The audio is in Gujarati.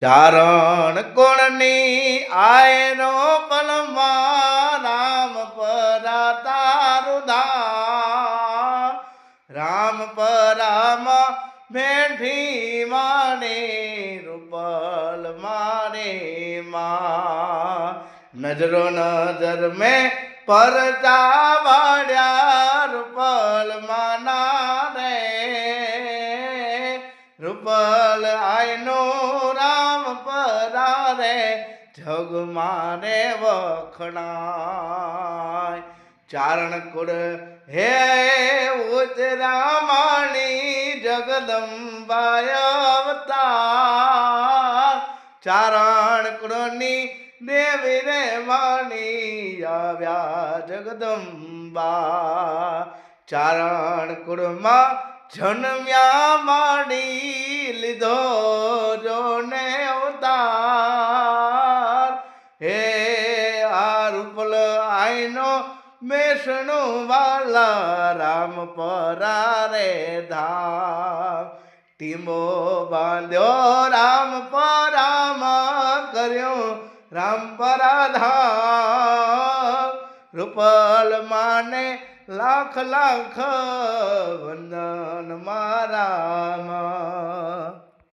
ચારણ કોણની આયનો પલમાં રામ પરા તારું ધામ રામ પરામાં મેઠી માને રૂપલ મારે માં નજરો નજર મેં પરચા વાળ્યા રૂપલ માના રે રૂપલ આયનો રામ પરારે જગ મારે વખણાય ચારણ કુળ હે ઉતરામાણી જગદંબાય અવતાર ચારણ કુળની દેવી રે વાણી આવ્યા જગદંબા ચારણ કુળમાં જન્મ્યા માડી લીધો જોને અવતાર હે આ રૂપલ આઈનો મેષણો વાલા રામ પરારે ધામ ટીમો બાંધ્યો રામ પરામાં કર્યો રામ પરાધામ રૂપલ માને લાખ લાખ વંદન મારા